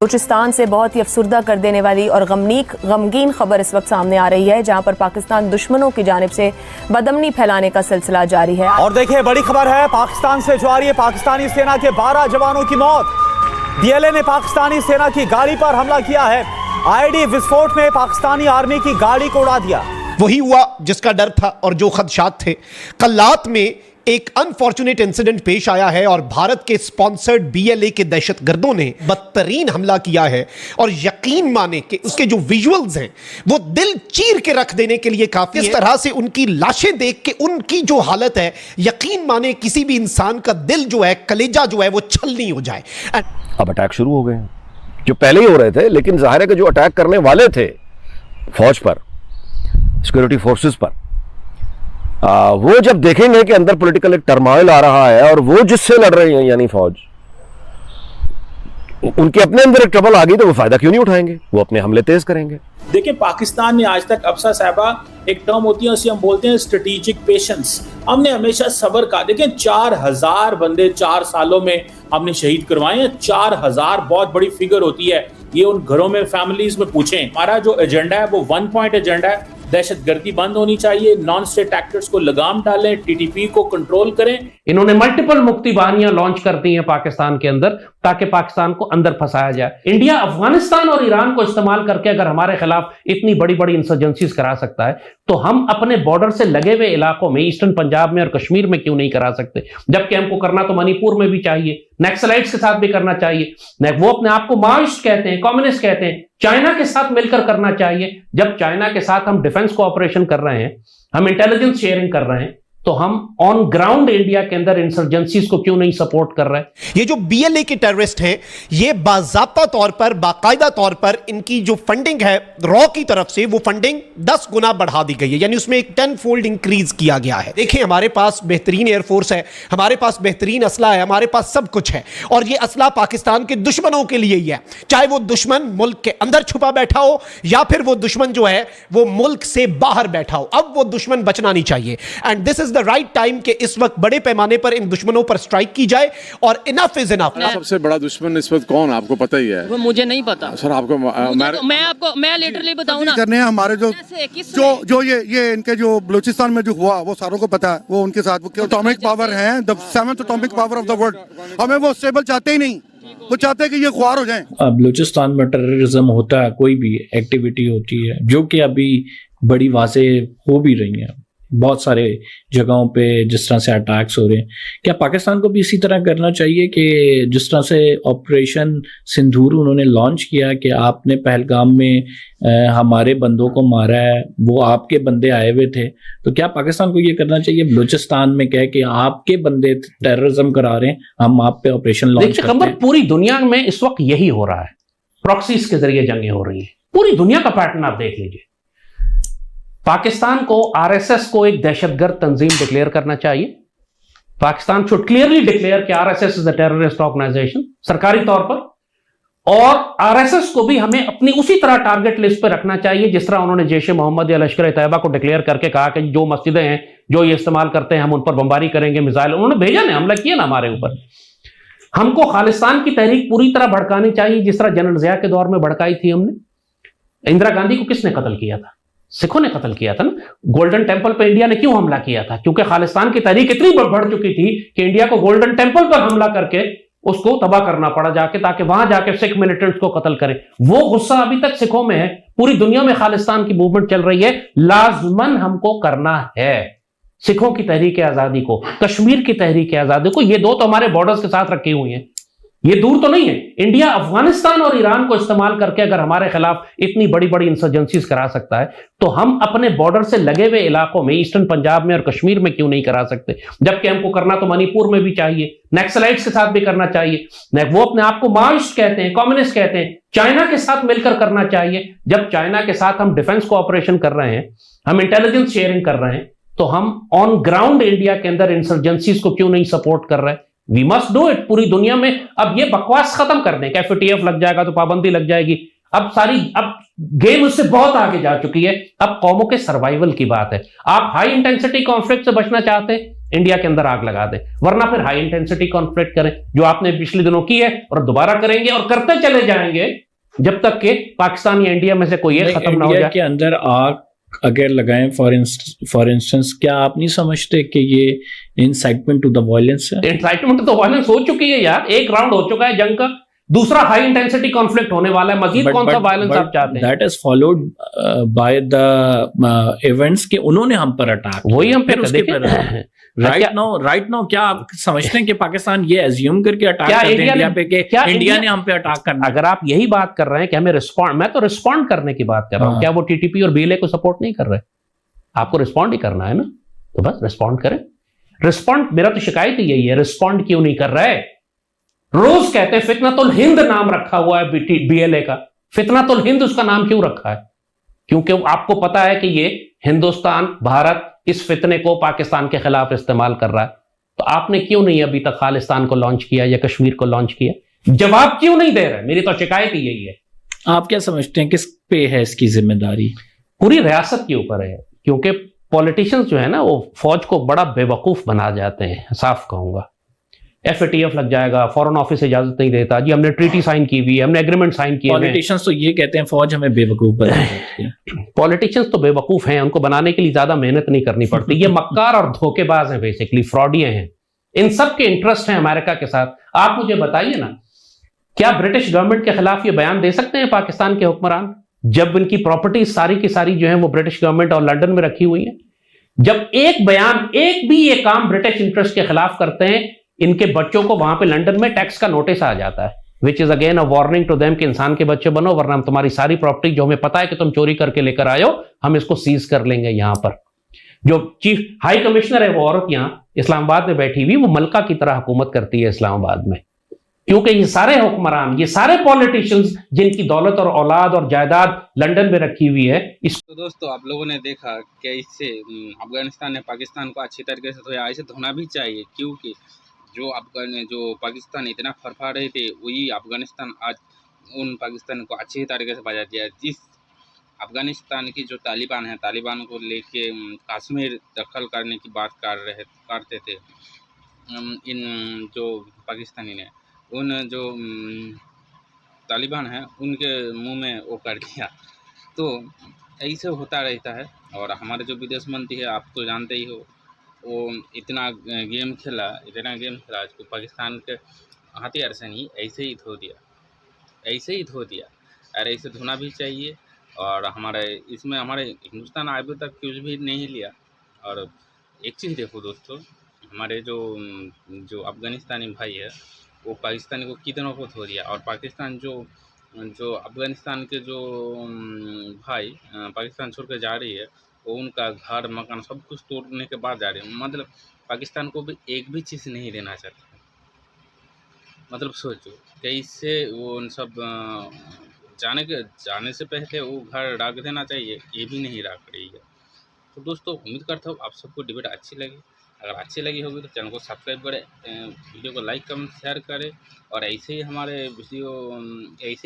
बलूचिस्तान से बहुत ही अफसुर्दा कर देने वाली और गमगीन खबर इस वक्त सामने आ रही है, जहां पर पाकिस्तान दुश्मनों की जानिब से बदअमनी फैलाने का सिलसिला जारी है। और देखिए बड़ी खबर है पाकिस्तान से जो आ रही है, पाकिस्तानी सेना के 12 जवानों की मौत। डीएलए ने पाकिस्तानी सेना की गाड़ी पर हमला किया है। आईडी विस्फोट में पाकिस्तानी आर्मी की गाड़ी को उड़ा दिया। वही हुआ जिसका डर था और जो खदशात थे। कल्लात में एक अनफॉर्चुनेट इंसिडेंट पेश आया है और भारत के स्पॉन्सर्ड बीएलए के दहशतगर्दों ने बदतरीन हमला किया है और यकीन माने कि उसके जो विजुअल्स हैं वो दिल चीर के रख देने के लिए काफी है। इस तरह से उनकी लाशें देख के उनकी जो हालत है, यकीन माने किसी भी इंसान का दिल जो है, कलेजा जो है वो छलनी हो जाए। अब अटैक शुरू हो गए हैं, जो पहले ही हो रहे थे, लेकिन जाहिर है कि जो अटैक करने वाले थे फौज पर, सिक्योरिटी फोर्सेस पर, वो जब देखेंगे कि अंदर पॉलिटिकल एक टर्मोइल आ रहा है और वो जिससे लड़ रहे हैं यानी फौज, उनके अपने अंदर एक ट्रबल आ गई तो वो फायदा क्यों नहीं उठाएंगे, वो अपने हमले तेज करेंगे। देखिए पाकिस्तान ने आज तक, अफसा साहबा एक टर्म होती है उसे हम बोलते हैं स्ट्रेटेजिक पेशेंस, हमने हमेशा सब्र का। देखिए 4000 बंदे 4 सालों में हमने शहीद करवाए हैं। 4000 बहुत बड़ी फिगर होती है। ये उन घरों में, फैमिलीज में पूछें। हमारा जो एजेंडा है वो 1 पॉइंट एजेंडा है। दहशतगर्दी बंद होनी चाहिए, नॉन स्टेट एक्टर्स को लगाम डालें, टीटीपी को कंट्रोल करें। इन्होंने मल्टीपल मुक्ति वाहिनियां लॉन्च कर दी हैं पाकिस्तान के अंदर, ताकि पाकिस्तान को अंदर फंसाया जाए। इंडिया अफगानिस्तान और ईरान को इस्तेमाल करके अगर हमारे खिलाफ इतनी बड़ी बड़ी इंसर्जेंसीज करा सकता है, तो हम अपने बॉर्डर से लगे हुए इलाकों में, ईस्टर्न पंजाब में और कश्मीर में क्यों नहीं करा सकते? जबकि हमको करना तो मणिपुर में भी चाहिए, नक्सलाइट्स के साथ भी करना चाहिए। वो अपने आप को माओइस्ट कहते हैं, कम्युनिस्ट कहते हैं। चाइना के साथ मिलकर करना चाहिए। जब चाइना के साथ हम डिफेंस कोऑपरेशन कर रहे हैं, हम इंटेलिजेंस शेयरिंग कर रहे हैं, तो हम ऑन ग्राउंड इंडिया के अंदर इंसर्जेंसीज को क्यों नहीं सपोर्ट कर रहे हैं? ये जो बीएलए के टेररिस्ट हैं, ये बाज़ाब्ता तौर पर, बाकायदा तौर पर इनकी जो फंडिंग है रॉ की तरफ से, वो फंडिंग 10 गुना बढ़ा दी गई है, यानी उसमें एक 10 फोल्ड इंक्रीज किया गया है। देखिए हमारे पास बेहतरीन एयरफोर्स है, हमारे पास बेहतरीन असला है, हमारे पास सब कुछ है, और ये असला पाकिस्तान के दुश्मनों के लिए ही है। चाहे वो दुश्मन मुल्क के अंदर छुपा बैठा हो या फिर वो दुश्मन जो है वो मुल्क से बाहर बैठा हो, अब वो दुश्मन बचना नहीं चाहिए। And this is the right time के इस वक्त बड़े पैमाने पर इन दुश्मनों पर स्ट्राइक की जाए और इनफ इज इनफ। सबसे बड़ा दुश्मन इस वक्त कौन, आपको पता ही है? वो मुझे नहीं पता सर, आपको मैं लिटरली बताऊं ना, करने हैं हमारे जो ये इनके जो बलूचिस्तान में जो हुआ वो सारों को पता है। वो उनके साथ वो एटॉमिक पावर है, the 7th atomic power of the world. हमें वो स्टेबल चाहते ही नहीं, वो चाहते हैं कि ये ख्वार हो जाएं। बलूचिस्तान में टेररिज्म होता है, कोई भी एक्टिविटी होती है जो कि अभी बड़ी वाज़ेह हो भी रही है बहुत सारे जगहों पे, जिस तरह से अटैक्स हो रहे हैं। क्या पाकिस्तान को भी इसी तरह करना चाहिए कि जिस तरह से ऑपरेशन सिंदूर उन्होंने लॉन्च किया कि आपने पहलगाम में हमारे बंदों को मारा है, वो आपके बंदे आए हुए थे, तो क्या पाकिस्तान को ये करना चाहिए बलूचिस्तान में कह कि आपके बंदे टेररिज्म करा रहे हैं, हम आप पे ऑपरेशन लॉन्च करते हैं? पूरी दुनिया में इस वक्त यही हो रहा है, प्रॉक्सीज के जरिए जंगें हो रही है। पूरी दुनिया का पैटर्न आप देख लीजिए। पाकिस्तान को, आरएसएस को एक दहशतगर्द तंजीम डिक्लेयर करना चाहिए। पाकिस्तान शुड क्लियरली डिक्लेयर कि RSS is a terrorist organisation सरकारी तौर पर, और आरएसएस को भी हमें अपनी उसी तरह टारगेट लिस्ट पर रखना चाहिए जिस तरह उन्होंने जैश मोहम्मद या लश्कर तैयबा को डिक्लेयर करके कहा कि जो मस्जिदें हैं जो ये इस्तेमाल करते हैं हम उन पर बमबारी करेंगे, मिसाइल उन्होंने भेजा ना, हमला किया ना हमारे ऊपर। हमको खालिस्तान की तहरीक पूरी तरह भड़कानी चाहिए जिस तरह जनरल जिया के दौर में भड़काई थी हमने। इंदिरा गांधी को किसने कत्ल किया था? सिखों ने कत्ल किया था ना। गोल्डन टेंपल पर इंडिया ने क्यों हमला किया था? क्योंकि खालिस्तान की तहरीक इतनी बढ़ चुकी थी कि इंडिया को गोल्डन टेंपल पर हमला करके उसको तबाह करना पड़ा जाके, ताकि वहां जाके सिख मिलिटेंट्स को कत्ल करें। वो गुस्सा अभी तक सिखों में है। पूरी दुनिया में खालिस्तान की मूवमेंट चल रही है, लाजमन हमको करना है सिखों की तहरीक आजादी को, कश्मीर की तहरीक आजादी को। ये दो तो हमारे बॉर्डर्स के साथ रखी हुई हैं, ये दूर तो नहीं है। इंडिया अफगानिस्तान और ईरान को इस्तेमाल करके अगर हमारे खिलाफ इतनी बड़ी बड़ी इंसर्जेंसीज करा सकता है, तो हम अपने बॉर्डर से लगे हुए इलाकों में, ईस्टर्न पंजाब में और कश्मीर में क्यों नहीं करा सकते? जबकि हमको करना तो मणिपुर में भी चाहिए, नक्सलाइट्स के साथ भी करना चाहिए। वो अपने आप को माओइस्ट कहते हैं, कम्युनिस्ट कहते हैं। चाइना के साथ मिलकर करना चाहिए। जब चाइना के साथ हम डिफेंस कोऑपरेशन कर रहे हैं, हम इंटेलिजेंस शेयरिंग कर रहे हैं, तो हम ऑन ग्राउंड इंडिया के अंदर इंसर्जेंसीज को क्यों नहीं सपोर्ट कर रहे हैं? We must do it. पूरी दुनिया में अब ये बकवास खत्म कर दें, एफएटीएफ लग जाएगा तो पाबंदी लग जाएगी। अब गेम उससे बहुत आगे जा चुकी है। अब कौमों के सर्वाइवल की बात है। आप हाई इंटेंसिटी कॉन्फ्लिक्ट से बचना चाहते हैं, इंडिया के अंदर आग लगा दें, वरना फिर हाई इंटेंसिटी कॉन्फ्लिक्ट करें जो आपने पिछले दिनों की है और दोबारा करेंगे और करते चले जाएंगे जब तक कि पाकिस्तान या इंडिया में से कोई एक खत्म ना हो इंडिया जाए। के अंदर आग अगर लगाएं फॉर इंस्टेंस, क्या आप नहीं समझते कि ये इंसाइटमेंट टू द वायलेंस है? इंसाइटमेंट तो वायलेंस हो चुकी है यार, एक राउंड हो चुका है जंग का, दूसरा हाई इंटेंसिटी कॉन्फ्लिक्ट होने वाला है, मजीद कौन सा वायलेंस आप चाहते हैं? That is followed by the events के उन्होंने हम पर अटैक, वही हम पे राइट नाउ क्या आप समझते हैं कि पाकिस्तान ये एज्यूम करके अटैक क्या करते हैं इंडिया इंडिया पे कि इंडिया ने हम पे अटैक करना? अगर आप यही बात कर रहे हैं कि हमें रिस्पॉन्ड, मैं तो रिस्पॉन्ड करने की बात कर रहा हूं, क्या वो टीटीपी और बीएलए को सपोर्ट नहीं कर रहे? आपको रिस्पॉन्ड ही करना है ना, तो बस रिस्पॉन्ड करें। रिस्पॉन्ड, मेरा तो शिकायत ही यही है, रिस्पॉन्ड क्यों नहीं कर रहे? रोज कहते हैं फितनतुल हिंद नाम रखा हुआ है बीएलए का, फितनतुल हिंद उसका नाम क्यों रखा है? क्योंकि आपको पता है कि ये हिंदुस्तान, भारत इस फितने को पाकिस्तान के खिलाफ इस्तेमाल कर रहा है। तो आपने क्यों नहीं अभी तक खालिस्तान को लॉन्च किया या कश्मीर को लॉन्च किया? जवाब क्यों नहीं दे रहे? मेरी तो शिकायत ही यही है। आप क्या समझते हैं किस पे है इसकी जिम्मेदारी? पूरी रियासत के ऊपर है, क्योंकि पॉलिटिशियंस जो है ना वो फौज को बड़ा बेवकूफ बना जाते हैं, साफ कहूंगा। FATF लग जाएगा, फॉरेन ऑफिस इजाजत नहीं देता जी, हमने ट्रीटी साइन की हुई है, हमने एग्रीमेंट साइन किए हुए हैं। पॉलिटिशियंस तो ये कहते हैं फौज हमें बेवकूफ बना देती है। पॉलिटिशियंस तो बेवकूफ हैं, उनको बनाने के लिए ज्यादा मेहनत नहीं करनी पड़ती। ये मक्कार और धोखेबाज हैं, बेसिकली फ्रॉडिये हैं। इन सब के इंटरेस्ट हैं अमेरिका के साथ। आप मुझे बताइए ना, क्या ब्रिटिश गवर्नमेंट के खिलाफ ये बयान दे सकते हैं पाकिस्तान के हुक्मरान, जब इनकी प्रॉपर्टी सारी की सारी जो है वो ब्रिटिश गवर्नमेंट और लंदन में रखी हुई है? जब एक बयान, एक भी ये काम ब्रिटिश इंटरेस्ट के खिलाफ करते हैं, इनके बच्चों को वहां पे लंदन में टैक्स का नोटिस आ जाता है, which is again a warning to them कि इंसान के बच्चे बनो, वरना हम तुम्हारी सारी प्रॉपर्टी जो हमें पता है कि तुम चोरी करके लेकर आए हो, हम इसको सीज कर लेंगे। यहां पर जो चीफ हाई कमिश्नर है वो औरत यहां इस्लामाबाद में बैठी हुई, वो मलका की तरह हुकूमत करती है इस्लामाबाद में, क्योंकि ये सारे हुक्मरान, ये सारे पॉलिटिशियंस जिनकी दौलत और औलाद और जायदाद लंदन में रखी हुई है। तो दोस्तों आप लोगों ने देखा कि इससे अफगानिस्तान ने पाकिस्तान को अच्छी तरीके से धोया, ऐसे धोना भी चाहिए, क्योंकि जो पाकिस्तान इतना फरफा रहे थे, वही अफगानिस्तान आज उन पाकिस्तान को अच्छी तरीके से बजा दिया। जिस अफगानिस्तान की जो तालिबान है, तालिबान को लेके कश्मीर दखल करने की बात करते थे इन जो पाकिस्तानी ने, उन जो तालिबान है उनके मुंह में वो कर दिया। तो ऐसे होता रहता है। और हमारे जो विदेश मंत्री है, आप तो जानते ही हो, वो इतना गेम खेला इसको पाकिस्तान के हथियार से नहीं, ऐसे ही धो दिया। और ऐसे धोना भी चाहिए। और हमारे इसमें हमारे हिंदुस्तान अभी तक कुछ भी नहीं लिया। और एक चीज़ देखो दोस्तों, हमारे जो अफगानिस्तानी भाई है, वो पाकिस्तानी को कितनों को धो दिया। और पाकिस्तान जो अफगानिस्तान के जो भाई पाकिस्तान छोड़ कर जा रही है, वो उनका घर मकान सब कुछ तोड़ने के बाद जा रही है। मतलब पाकिस्तान को भी एक भी चीज़ नहीं देना चाहते। मतलब सोचो कैसे वो उन सब जाने से पहले वो घर राख देना चाहिए, ये भी नहीं राख रही है। तो दोस्तों उम्मीद करता हूँ आप सबको डिबेट अच्छी लगी। अगर अच्छी लगी होगी तो चैनल को सब्सक्राइब करें, वीडियो को लाइक कमेंट शेयर करें। और ऐसे ही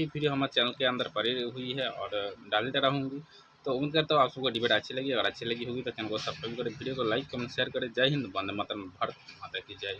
वीडियो हमारे चैनल के अंदर पड़ी हुई है और डालते रहूँगी। तो उम्मीद करता हूँ आप सबको डिबेट अच्छी लगी। अगर अच्छी लगी होगी तो चैनल को सब्सक्राइब करें, वीडियो को लाइक कमेंट शेयर करें। जय हिंद, वंदे मातरम, भारत माता की जय।